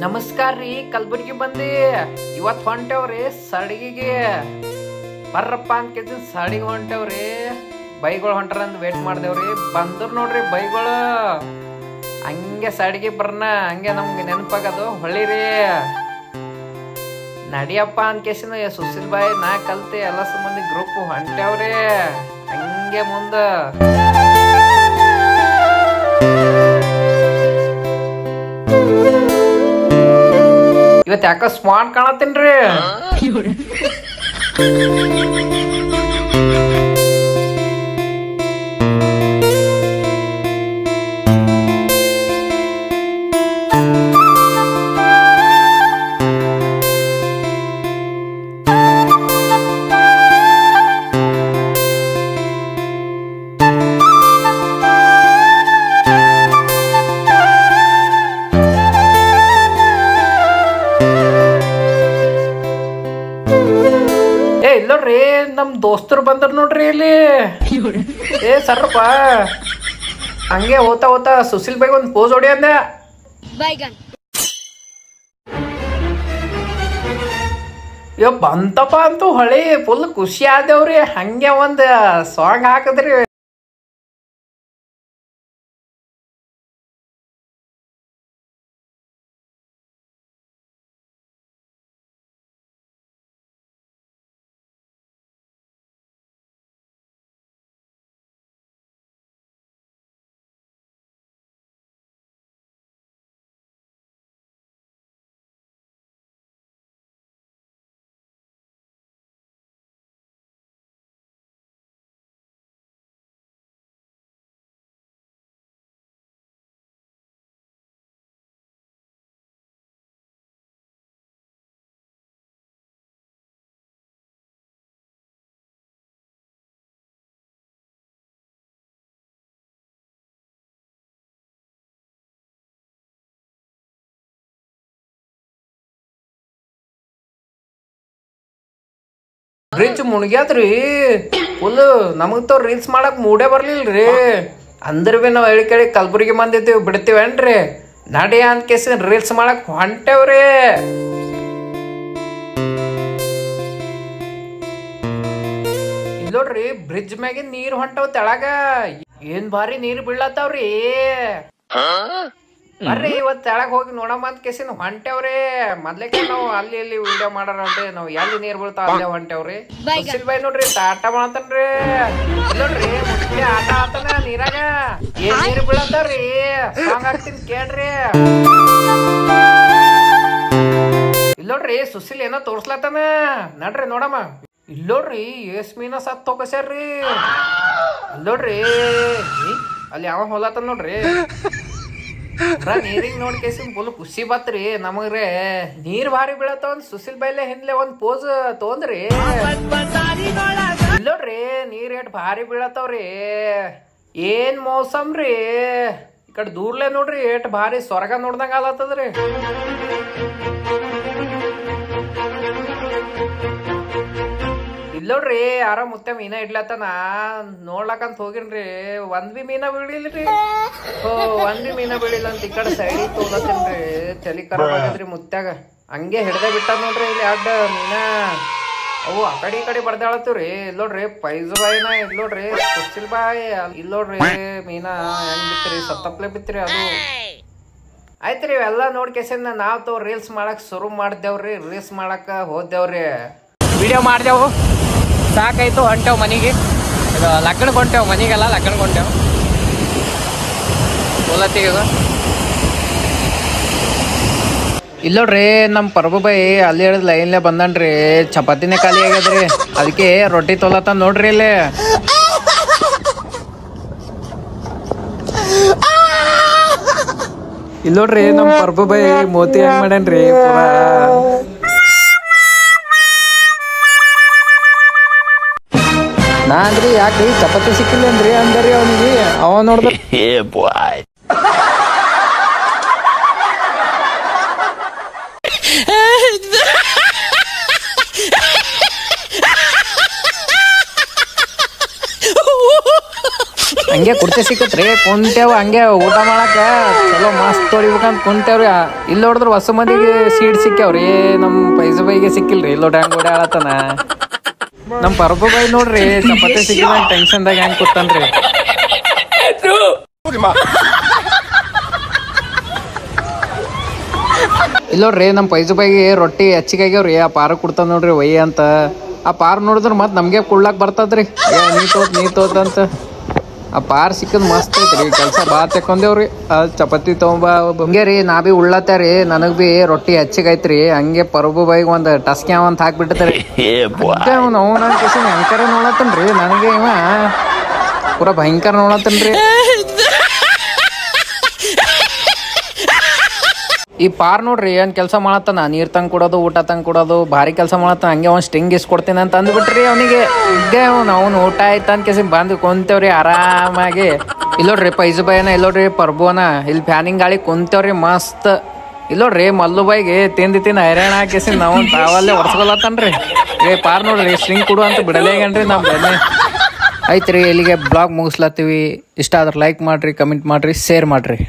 ನಮಸ್ಕಾರ ರೀ, ಕಲಬುರ್ಗಿ ಬಂದಿ. ಇವತ್ತು ಹೊಂಟೇವ್ರಿ ಸಡಿಗೆಗೆ. ಬರ್ರಪ್ಪ ಅಂತ ಕೇಳ್ತೀನಿ, ಸಡಿಗೆ ಹೊಂಟೇವ್ರಿ. ಬೈಗಳು ಹೊಂಟ್ರ ಅಂತ ವೇಟ್ ಮಾಡ್ದೇವ್ರಿ. ಬಂದ್ರು ನೋಡ್ರಿ ಬೈಗಳು. ಹಂಗೆ ಸಡಿಗೆ ಬರ್ನ ಹಂಗೆ ನಮ್ಗೆ ನೆನಪಾಗದು ಹೊಳಿರಿ. ನಡಿಯಪ್ಪ ಅಂತ ಕೇಸಿನ ಸುಶೀಲ್ ಬಾಯಿ ನಾ ಕಲ್ತೆ ಎಲ್ಲ ಸಂಬಂಧಿ ಗ್ರೂಪ್ ಹೊಂಟೇವ್ರಿ. ಹಂಗೆ ಮುಂದ ಇವತ್ತು ಯಾಕ ಸ್ಮಾರ್ಟ್ ಕಾಣತ್ತೇನ್ರಿ. ಇಲ್ಲೋಡ್ರಿ ನಮ್ ದೋಸ್ತರು ಬಂದ್ರ ನೋಡ್ರಿ ಇಲ್ಲಿ. ಸರ್ರಪ್ಪ ಹಂಗೆ ಹೋತಾ ಸುಶೀಲ್ ಬಾಯಿ ಒಂದ್ ಪೋಸ್ ಹೊಡಿ ಅಂದ. ಬಂತಪ್ಪ ಅಂತೂ ಹೊಳಿ ಫುಲ್ ಖುಷಿ ಆದೇವ್ರಿ. ಹಂಗೆ ಒಂದ್ ಸಾಂಗ್ ಹಾಕದ್ರಿ. ಬ್ರಿಡ್ಜ್ ಮುಣಗ್ಯಾದ್ರಿ ಫುಲ್. ನಮಗ್ ರೀಲ್ಸ್ ಮಾಡಕ್ ಮೂಡೇ ಬರ್ಲಿಲ್ರಿ. ಅಂದ್ರ ಬಿ ನಾವ್ ಹೇಳಿ ಕೇಳಿ ಕಲಬುರ್ಗಿ ಬಂದಿದ್ದೀವಿ, ಬಿಡ್ತೀವೇನ್ರಿ? ನಡಿ ಅಂತ ಕೇಸಿ ರೀಲ್ಸ್ ಮಾಡಕ್ ಹೊಂಟೇವ್ರಿ. ಇಲ್ಲೋಡ್ರಿ ಬ್ರಿಡ್ಜ್ ಮ್ಯಾಗಿನ್ ನೀರ್ ಹೊಂಟವ್ ತೆಳಗ. ಏನ್ ಭಾರಿ ನೀರ್ ಬೀಳತ್ತಾವ್ರಿ. ಬರ್ರಿ ಇವತ್ ತೆಳಗ್ ಹೋಗಿ ನೋಡಮ್ಮ ಅಂತ ಕೇಸಿನ ಹೊಂಟೇವ್ರಿ. ಮೊದ್ಲೇಕ ನಾವ್ ಅಲ್ಲಿ ಇಲ್ಲಿ ವಿಡಿಯೋ ಮಾಡಾರಂತೆ ನಾವ್ ಎಲ್ಲಿ ನೀರ್ ಬೀಳ್ತಾವ ಅಲ್ಲೇ ಹೊಂಟೇವ್ರಿ. ಸುಶೀಲ್ ಬಾಯಿ ನೋಡ್ರಿ ಆಟ ಮಾಡತನ್ರಿ. ಇಲ್ಲೋಡ್ರಿ ಮುಟ್ಟಿ ಆಟ ಆತನ ನೀರಾಗ. ಏನ್ ನೀರ್ ಬೀಳತ್ತಾವ್ರಿ. ಸಾಂಗ್ ಹಾಕ್ತೀನಿ ಕೇಳ್ರಿ. ಇಲ್ಲೋಡ್ರಿ ಸುಶೀಲ್ ಏನೋ ತೋರ್ಸ್ಲತ್ತಾನ, ನಡ್ರಿ ನೋಡಮ್ಮ. ಇಲ್ಲೋಡ್ರಿ ಎಸ್ ಮೀನ ಸತ್ ಹೋಗಸ್ಯಾರ್ರಿ. ಇಲ್ಲೋಡ್ರಿ ಅಲ್ಲಿ ಯಾವ ಹೊಲತನ ನೋಡ್ರಿ. ನೀರಿಗ್ ನೋಡ್ ಕೇಸಿ ಫುಲ್ ಖುಷಿ ಬತ್ರಿ ನಮಗ್ರೆ. ನೀರ್ ಭಾರಿ ಬೀಳತ್ತವ. ಸುಶೀಲ್ ಬೈಲೆ ಹಿಂದ್ಲೆ ಒಂದ್ ಪೋಸ್ ತೊಂದ್ರಿ. ಇಲ್ಲೋಡ್ರಿ ನೀರ್ ಎಟ್ ಭಾರಿ ಬೀಳತ್ತವ್ರಿ. ಏನ್ ಮೌಸಮ್ ರೀ. ಈ ಕಡೆ ದೂರ್ಲೆ ನೋಡ್ರಿ ಎಟ್ ಭಾರಿ ಸ್ವರ್ಗ ನೋಡ್ದಂಗ ಆಲತ್ತದ್ರಿ. ಇಲ್ಲೋಡ್ರಿ ಯಾರ ಮುತ್ತೆ ಮೀನ ಇಡ್ಲತ್ತನ ನೋಡ್ಲಕ್ಕಂತ ಹೋಗಿನ್ರಿ. ಒಂದ್ ಬಿ ಮೀನ ಬೀಳಿಲ್ರಿ. ಒಂದ್ ಬಿ ಮೀನ ಬೀಳಿಲ್ಲ ಅಂತ ಈ ಕಡೆ ಸೈಡಿಗೆ ತೋಲತ್ತೇನ್ರಿ. ತಲಿ ಖರಾಬ್ ಆಗದ್ರಿ ಮುತ್ಯಾಗ. ಹಂಗೆ ಹಿಡ್ದೆ ಬಿಟ್ಟ ನೋಡ್ರಿ ಇಲ್ಲಿ ಅಡ್ಡ ಮೀನ. ಅವು ಆ ಕಡೆ ಬಡ್ದಾಳತ್ತೀವ್ರಿ. ಇಲ್ಲೋಡ್ರಿ ಪೈಜು ಬಾಯಿನ. ಇಲ್ಲೋಡ್ರಿ ಸುಶೀಲ್ ಬಾಯಿ. ಇಲ್ಲೋಡ್ರಿ ಮೀನ ಹೆಂಗ್ ಬಿತ್ರಿ, ಸತ್ತಪ್ಲೆ ಬಿತ್ರಿ ಅದು. ಆಯ್ತ್ರಿ ಇವೆಲ್ಲಾ ನೋಡ್ಕೇಸಿಂದ ನಾವ್ ರೀಲ್ಸ್ ಮಾಡಕ್ ಶುರು ಮಾಡ್ದೇವ್ರಿ. ರೀಲ್ಸ್ ಮಾಡಕ್ ಹೋದೇವ್ರಿ. ವಿಡಿಯೋ ಮಾಡ್ದೇವು, ಸಾಕಾಯ್ತು, ಹೊಂಟೇವ್ ಮನೆಗೆ. ಇದು ಲಗ್ನಕ್ಕೆ ಹೊಂಟೇವ್, ಮನೆಗೆಲ್ಲ ಲಗ್ನಕ್ಕೆ ಹೊಂಟೇವ್. ಹೋಲತ್ತಿಗೆ ಇಲ್ಲೋಡ್ರಿ ನಮ್ ಪರ್ಬು ಬಾಯಿ ಅಲ್ಲಿ ಹೇಳಿದ್ ಲೈನ್ಲೆ ಬಂದನ್ರಿ. ಚಪಾತಿನೇ ಖಾಲಿ ಆಗ್ಯದ್ರಿ. ಅದಕ್ಕೆ ರೊಟ್ಟಿ ತೊಲತ್ತ ನೋಡ್ರಿ ಇಲ್ಲಿ. ಇಲ್ಲೋಡ್ರಿ ನಮ್ ಪರ್ಬು ಬಾಯಿ ಮೋತಿ ಹೆಂಗ್ ಮಾಡೇನ್ರಿ ಪೂರಾ. ನಾ ಅಂದ್ರಿ ಯಾಕ್ರಿ ಚಪಾತಿ ಸಿಕ್ಕಿಲ್ಲ ಅಂದ್ರಿ ಅಂದ್ರಿ ಅವನಿಗೆ. ಅವ ನೋಡ್ದ ಹಂಗೆ ಕುರ್ಚಿ ಸಿಕ್ಕತ್ರಿ ಕುಂತೇವ್ ಹಂಗೆ ಊಟ ಮಾಡಾಕ ಚಲೋ ಮಸ್ತ್ ಹೊಡಿಬೇಕಂತ ಕುಂತೇವ್ರಿ. ಇಲ್ಲಿ ನೋಡಿದ್ರ ಹೊಸ ಮಂದಿಗೆ ಸೀಟ್ ಸಿಕ್ಕ್ಯಾವ್ರಿ, ನಮ್ ಪೈಸು ಬೈಗೆ ಸಿಕ್ಕಿಲ್ರಿ. ಇಲ್ಲೋ ಹ್ಯಾಂಗ ಓಡಾಡತನ ನಮ್ ಪರ್ಬು ಬೈ ನೋಡ್ರಿ ಚಪಾತಿ ಸಿಕ್ಕಿದ ಟೆನ್ಷನ್ದಾಗ ಹೆಂಗ್ ಕೂತನ್ರಿ. ಇಲ್ಲೋಡ್ರಿ ನಮ್ ಪೈಸು ಬೈಗೆ ರೊಟ್ಟಿ ಹೆಚ್ಚಿಗೆ ಆಗ್ಯಾವ್ರಿ. ಆ ಪಾರ ಕೊಡ್ತಾನ ನೋಡ್ರಿ ಒಯ್ಯ ಅಂತ. ಆ ಪಾರ್ ನೋಡಿದ್ರ ಮತ್ ನಮ್ಗೆ ಕುಡ್ಲಾಕ್ ಬರ್ತದ್ರಿ. ನೀ ತೋತ್ ಅಂತ ಆ ಪಾರ್ ಸಿಕ್ಕದ್ ಮಸ್ತ್ ಐತ್ರಿ. ಕೆಲ್ಸ ಬಾ ತೆಕೊಂದೇವ್ರಿ. ಚಪಾತಿ ತಗೊಂಬ ಹಂಗೆ ರೀ ನಾ ಬಿ ಉಳ್ಳತ್ತಾರಿ. ನನಗ್ ಬಿ ರೊಟ್ಟಿ ಹೆಚ್ಚಿಗೆ ಐತ್ರಿ. ಹಂಗೆ ಪರ್ಬು ಬೈಗ್ ಒಂದ್ ಟಸ್ಕ್ಯಾವ್ ಅಂತ ಹಾಕ್ಬಿಟ್ಟತ್ರಿ. ಅವ್ನ ಕಿಶನ್ ಭಯಂಕರ ನೋಡತ್ತನ್ರಿ. ನನಗೆ ಇವ ಪೂರಾ ಭಯಂಕರ ನೋಡತ್ತನ್ರಿ. ಈ ಪಾರ್ ನೋಡ್ರಿ ಏನ್ ಕೆಲಸ ಮಾಡತ್ತಾನ, ನೀರ್ ತಂಗ್ ಕೊಡೋದು, ಊಟ ತಂಗ್ ಕೊಡೋದು, ಭಾರಿ ಕೆಲಸ ಮಾಡತ್ತಾನ. ಹಂಗೆ ಅವ್ನ್ ಸ್ಟಿಂಗ್ ಇಸ್ಕೊಡ್ತೀನಿ ಅಂತ ಅಂದ್ಬಿಟ್ರಿ ಅವನಿಗೆ. ಅವ್ನು ಊಟ ಆಯ್ತ ಅಂತ ಕೇಸಿ ಬಂದು ಕುಂತೇವ್ರಿ ಆರಾಮಾಗಿ. ಇಲ್ಲೋಡ್ರಿ ಪೈಸು ಬೈನ, ಇಲ್ಲೋಡ್ರಿ ಪರ್ಬುನ ಇಲ್ಲಿ ಫ್ಯಾನಿಂಗ್ ಗಾಳಿ ಕುಂತೇವ್ರಿ ಮಸ್ತ್. ಇಲ್ಲೋಡ್ರಿ ಮಲ್ಲು ಬೈಗೆ ತಿಂದು ಹೈರಾಣ ಹಾಕಿಸಿ ನಾವು ತಾವಲ್ಲೇ ಒರ್ಸ್ಕೊಳತ್ತನ್ರಿ. ಪಾರ್ ನೋಡ್ರಿ ಸ್ಟ್ರಿಂಗ್ ಕೊಡು ಅಂತ ಬಿಡಲೇಗನ್ರಿ ನಮ್ ಬೆನ್ನೆ. ಐತ್ರಿ ಇಲ್ಲಿಗೆ ಬ್ಲಾಗ್ ಮುಗಿಸ್ಲತ್ತೀವಿ. ಇಷ್ಟ ಆದ್ರೆ ಲೈಕ್ ಮಾಡ್ರಿ, ಕಮೆಂಟ್ ಮಾಡ್ರಿ, ಶೇರ್ ಮಾಡ್ರಿ.